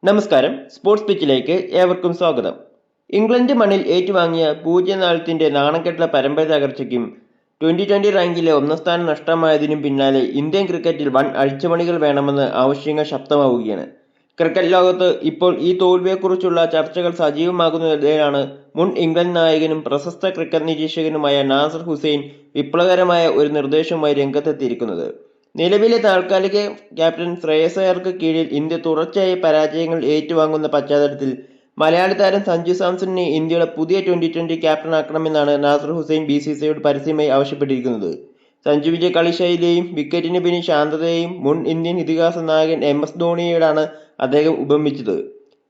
നമസ്കാരം, സ്പോർട്സ് പിച്ചിലേക്ക് ഏവർക്കും സ്വാഗതം. ഇംഗ്ലണ്ട് മണ്ണിൽ ഏറ്റുവാങ്ങിയ 0-4 നാണംകെട്ട പരമ്പര തകർച്ചയ്ക്കും 2020 റാങ്കിലെ ഒന്നാം സ്ഥാനം നഷ്ടമായതിനും പിന്നാലെ ഇന്ത്യൻ ക്രിക്കറ്റിൽ വൻ അഴിച്ചുപണികൾ വേണമെന്ന് ആവശ്യങ്ങൾ ശക്തമാവുകയാണ്. ക്രിക്കറ്റ് ലോകത്ത് ഇപ്പോൾ ഈ തോൽവിയെക്കുറിച്ചുള്ള ചർച്ചകൾ സജീവമാകുന്നതിനിടെയാണ് മുൻ ഇംഗ്ലണ്ട് നായകനും പ്രശസ്ത ക്രിക്കറ്റ് നിരീക്ഷകനുമായ നാസർ ഹുസൈൻ വിപ്ലവകരമായ ഒരു നിർദ്ദേശവുമായി രംഗത്തെത്തിയിരിക്കുന്നത്. നിലവിലെ താൽക്കാലിക ക്യാപ്റ്റൻ ശ്രേയസ് അയ്യർക്ക് കീഴിൽ ഇന്ത്യ തുടർച്ചയായ പരാജയങ്ങൾ ഏറ്റുവാങ്ങുന്ന പശ്ചാത്തലത്തിൽ മലയാളി താരം സഞ്ജു സാംസണിനെ ഇന്ത്യയുടെ പുതിയ 2020 ക്യാപ്റ്റനാക്കണമെന്നാണ് നാസർ ഹുസൈൻ BCCIയോട് പരസ്യമായി ആവശ്യപ്പെട്ടിരിക്കുന്നത്. സഞ്ജുവിന്റെ കളിശൈലിയെയും വിക്കറ്റിന് പിന്നിൽ ശാന്തതയെയും മുൻ ഇന്ത്യൻ ഇതിഹാസ നായകൻ MS ധോണിയോടാണ് അദ്ദേഹം ഉപമിച്ചത്.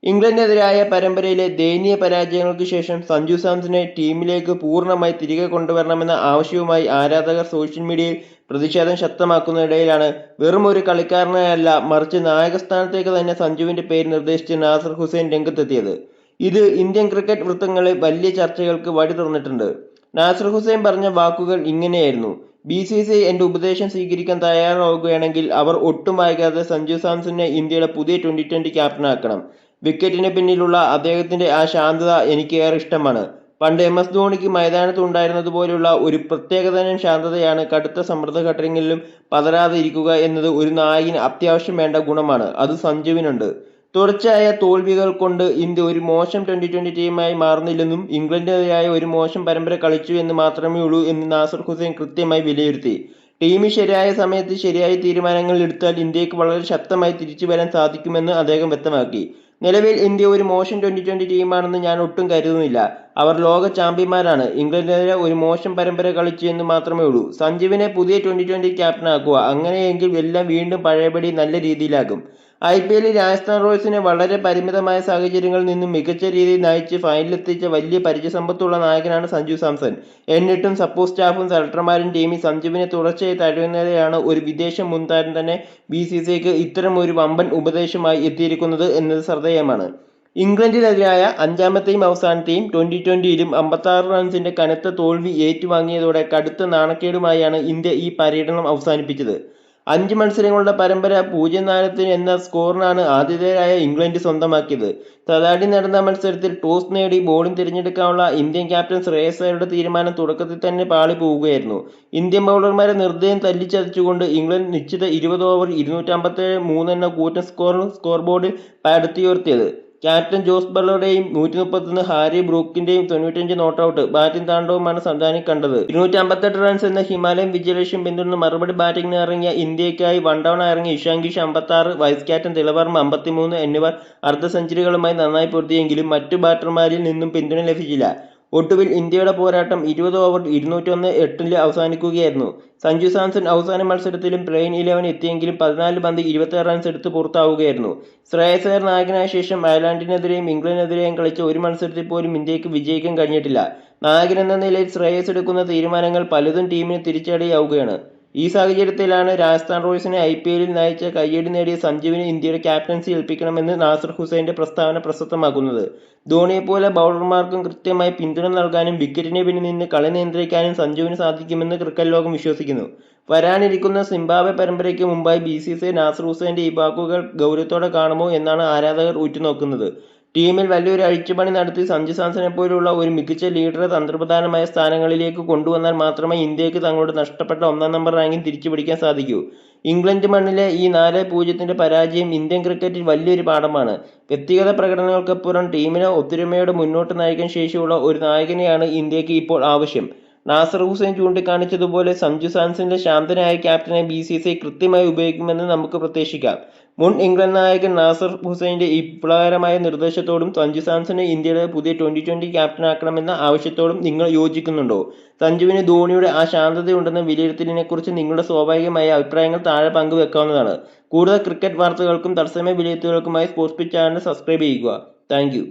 ഇംഗ്ലണ്ടിനെതിരായ പരമ്പരയിലെ ദയനീയ പരാജയങ്ങൾക്ക് ശേഷം സഞ്ജു സാംസണെ ടീമിലേക്ക് പൂർണ്ണമായി തിരികെ കൊണ്ടുവരണമെന്ന ആവശ്യവുമായി ആരാധകർ സോഷ്യൽ മീഡിയയിൽ പ്രതിഷേധം ശക്തമാക്കുന്നതിനിടയിലാണ് വെറും ഒരു കളിക്കാരനായല്ല മറിച്ച് നായകസ്ഥാനത്തേക്ക് തന്നെ സഞ്ജുവിന്റെ പേര് നിർദ്ദേശിച്ച് നാസർ ഹുസൈൻ രംഗത്തെത്തിയത്. ഇത് ഇന്ത്യൻ ക്രിക്കറ്റ് വൃത്തങ്ങളിൽ വലിയ ചർച്ചകൾക്ക് വഴി തുറന്നിട്ടുണ്ട്. നാസർ ഹുസൈൻ പറഞ്ഞ വാക്കുകൾ ഇങ്ങനെയായിരുന്നു: BCCI എന്റെ ഉപദേശം സ്വീകരിക്കാൻ തയ്യാറാവുകയാണെങ്കിൽ അവർ ഒട്ടും വൈകാതെ സഞ്ജു സാംസണിനെ ഇന്ത്യയുടെ പുതിയ 2020 ക്യാപ്റ്റനാക്കണം. വിക്കറ്റിന് പിന്നിലുള്ള അദ്ദേഹത്തിന്റെ ആ ശാന്തത എനിക്ക് ഏറെ ഇഷ്ടമാണ്. പണ്ട് MS ധോണിക്ക് മൈതാനത്ത് ഉണ്ടായിരുന്നതുപോലുള്ള ഒരു പ്രത്യേകതരം ശാന്തതയാണ്. കടുത്ത സമ്മർദ്ദഘട്ടങ്ങളിലും പതറാതെ ഇരിക്കുക എന്നത് ഒരു നായകന് അത്യാവശ്യം വേണ്ട ഗുണമാണ്. അത് സഞ്ജുവിനുണ്ട്. തുടർച്ചയായ തോൽവികൾ കൊണ്ട് ഇന്ത്യ ഒരു മോശം 2020 ടീമായി മാറുന്നില്ലെന്നും ഇംഗ്ലണ്ടിനെതിരായ ഒരു മോശം പരമ്പര കളിച്ചു എന്ന് മാത്രമേ ഉള്ളൂ എന്ന് നാസർ ഹുസൈൻ കൃത്യമായി വിലയിരുത്തി. ടീമിൽ ശരിയായ സമയത്ത് ശരിയായ തീരുമാനങ്ങൾ എടുത്താൽ ഇന്ത്യക്ക് വളരെ ശക്തമായി തിരിച്ചു വരാൻ സാധിക്കുമെന്ന് അദ്ദേഹം വ്യക്തമാക്കി. നിലവിൽ ഇന്ത്യ ഒരു മോശം 2020 ടീമാണെന്ന് ഞാൻ ഒട്ടും കരുതുന്നില്ല. അവർ ലോക ചാമ്പ്യന്മാരാണ്. ഇംഗ്ലണ്ടിനെതിരെ ഒരു മോശം പരമ്പര കളിച്ചു എന്ന് മാത്രമേ ഉള്ളൂ. സഞ്ജുവിനെ പുതിയ 2020 ക്യാപ്റ്റനാക്കുക. അങ്ങനെയെങ്കിൽ എല്ലാം വീണ്ടും പഴയപടി നല്ല രീതിയിലാകും. IPLൽ രാജസ്ഥാൻ റോയൽസിനെ വളരെ പരിമിതമായ സാഹചര്യങ്ങളിൽ നിന്നും മികച്ച രീതിയിൽ നയിച്ച് ഫൈനലിലെത്തിച്ച വലിയ പരിചയസമ്പത്തുള്ള നായകനാണ് സഞ്ജു സാംസൺ. എന്നിട്ടും സപ്പോർട്ട് സ്റ്റാഫും സെലക്ടർമാരും ടീമിൽ സഞ്ജുവിനെ തുടർച്ചയായി തഴയുന്നതിനെയാണ് ഒരു വിദേശ മുൻ താരം തന്നെ BCCIക്ക് ഇത്തരം ഒരു വമ്പൻ ഉപദേശവുമായി എത്തിയിരിക്കുന്നത് എന്നത് ശ്രദ്ധേയമാണ്. ഇംഗ്ലണ്ടിനെതിരായ അഞ്ചാമത്തെയും അവസാനത്തെയും 2020ലും 56 റൺസിന്റെ കനത്ത തോൽവി ഏറ്റുവാങ്ങിയതോടെ കടുത്ത നാണക്കേടുമായാണ് ഇന്ത്യ ഈ പര്യടനം അവസാനിപ്പിച്ചത്. 5 മത്സരങ്ങളുടെ പരമ്പര 0-4 എന്ന സ്കോറിനാണ് ആതിഥേയരായ ഇംഗ്ലണ്ട് സ്വന്തമാക്കിയത്. തലാടി നടന്ന മത്സരത്തിൽ ടോസ് നേടി ബോളിംഗ് തിരഞ്ഞെടുക്കാനുള്ള ഇന്ത്യൻ ക്യാപ്റ്റൻ ശ്രേയസ് അയ്യരുടെ തീരുമാനം തുടക്കത്തിൽ തന്നെ പാളിപ്പോവുകയായിരുന്നു. ഇന്ത്യൻ ബൗളർമാരെ നിർദ്ദയം തല്ലിച്ചതച്ചുകൊണ്ട് ഇംഗ്ലണ്ട് നിശ്ചിത 20 ഓവറിൽ 257 എന്ന കൂറ്റൻ സ്കോർ ബോർഡിൽ പടുത്തുയർത്തിയത്. ക്യാപ്റ്റൻ ജോസ് ബട്ട്ലറുടെയും 131 ഹാരി ബ്രൂക്കിന്റെയും 95 നോട്ടൌട്ട് ബാറ്റിംഗ് താണ്ഡവമാണ് സന്ധാനി കണ്ടത്. 258 റൺസ് എന്ന ഹിമാലയൻ വിജയലക്ഷ്യം പിന്തുടർന്ന് മറുപടി ബാറ്റിംഗിന് ഇറങ്ങിയ ഇന്ത്യയ്ക്കായി വൺഡൗൺ ഇറങ്ങിയ ഇഷാൻ കിഷ് 56, വൈസ് ക്യാപ്റ്റൻ തിലകവർമ്മ 53 എന്നിവർ അർദ്ധ സെഞ്ചുറികളുമായി നന്നായി പൊരുതിയെങ്കിലും മറ്റു ബാറ്റർമാരിൽ നിന്നും പിന്തുണ ലഭിച്ചില്ല. ഒടുവിൽ ഇന്ത്യയുടെ പോരാട്ടം 20 ഓവറിൽ 201-8 അവസാനിക്കുകയായിരുന്നു. സഞ്ജു സാംസൺ അവസാന മത്സരത്തിലും പ്ലെയിൻ 11 എത്തിയെങ്കിലും 14 പന്തിൽ 26 റൺസ് എടുത്ത് പുറത്താവുകയായിരുന്നു. ശ്രേയസ് അയ്യർ നായകനായ ശേഷം അയർലൻഡിനെതിരെയും ഇംഗ്ലണ്ടിനെതിരെയും കളിച്ച ഒരു മത്സരത്തിൽ പോലും ഇന്ത്യക്ക് വിജയിക്കാൻ കഴിഞ്ഞിട്ടില്ല. നായകനെന്ന നിലയിൽ ശ്രേയസ് എടുക്കുന്ന തീരുമാനങ്ങൾ പലതും ടീമിന് തിരിച്ചടിയാവുകയാണ്. ഈ സാഹചര്യത്തിലാണ് രാജസ്ഥാൻ റോയൽസിനെ IPLൽ നയിച്ച കയ്യടി നേടിയ സഞ്ജുവിന് ഇന്ത്യയുടെ ക്യാപ്റ്റൻസി ഏൽപ്പിക്കണമെന്ന് നാസർ ഹുസൈന്റെ പ്രസ്താവന പ്രസക്തമാക്കുന്നത്. ധോണിയെപ്പോലെ ബൗളർമാർക്കും കൃത്യമായി പിന്തുണ നൽകാനും വിക്കറ്റിന് പിന്നിൽ നിന്ന് കളി നിയന്ത്രിക്കാനും സഞ്ജുവിന് സാധിക്കുമെന്ന് ക്രിക്കറ്റ് ലോകം വിശ്വസിക്കുന്നു. വരാനിരിക്കുന്ന സിംബാബ്വെ പരമ്പരയ്ക്ക് മുമ്പായി BCCI നാസർ ഹുസൈന്റെ ഈ വാക്കുകൾ ഗൗരവത്തോടെ കാണുമോ എന്നാണ് ആരാധകർ ഉറ്റുനോക്കുന്നത്. ടീമിൽ വലിയൊരു അഴിച്ചുപണി നടത്തി സഞ്ജു സാംസണെപ്പോലുള്ള ഒരു മികച്ച ലീഡറെ തന്ത്രപ്രധാനമായ സ്ഥാനങ്ങളിലേക്ക് കൊണ്ടുവന്നാൽ മാത്രമേ ഇന്ത്യക്ക് തങ്ങളുടെ നഷ്ടപ്പെട്ട 1-ാം നമ്പർ റാങ്കിംഗ് തിരിച്ചുപിടിക്കാൻ സാധിക്കൂ. ഇംഗ്ലണ്ട് മണ്ണിലെ ഈ 4-0 പരാജയം ഇന്ത്യൻ ക്രിക്കറ്റിൽ വലിയൊരു പാഠമാണ്. വ്യക്തിഗത പ്രകടനങ്ങൾക്കപ്പുറം ടീമിനെ ഒത്തൊരുമയോടെ മുന്നോട്ട് നയിക്കാൻ ശേഷിയുള്ള ഒരു നായകനെയാണ് ഇന്ത്യക്ക് ഇപ്പോൾ ആവശ്യം. നാസർ ഹുസൈൻ ചൂണ്ടിക്കാണിച്ചതുപോലെ സഞ്ജു സാംസണിന്റെ ശാന്തനായ ക്യാപ്റ്റനെ BCCI കൃത്യമായി ഉപയോഗിക്കുമെന്ന് നമുക്ക് പ്രതീക്ഷിക്കാം. മുൻ ഇംഗ്ലണ്ട് നായകൻ നാസർ ഹുസൈന്റെ ഈ വിപ്ലവകരമായ നിർദ്ദേശത്തോടും സഞ്ജു സാംസണെ ഇന്ത്യയുടെ പുതിയ 2020 ക്യാപ്റ്റനാക്കണമെന്ന ആവശ്യത്തോടും നിങ്ങൾ യോജിക്കുന്നുണ്ടോ? സഞ്ജുവിന് ധോണിയുടെ ആ ശാന്തതയുണ്ടെന്ന വിലയിരുത്തലിനെക്കുറിച്ച് നിങ്ങളുടെ സ്വാഭാവികമായ അഭിപ്രായങ്ങൾ താഴെ പങ്കുവെക്കാവുന്നതാണ്. കൂടുതൽ ക്രിക്കറ്റ് വാർത്തകൾക്കും തത്സമയ വിലയിരുത്തലുകൾക്കുമായി സ്പോർട്സ് പിച്ച് ചാനൽ സബ്സ്ക്രൈബ് ചെയ്യുക. Thank you.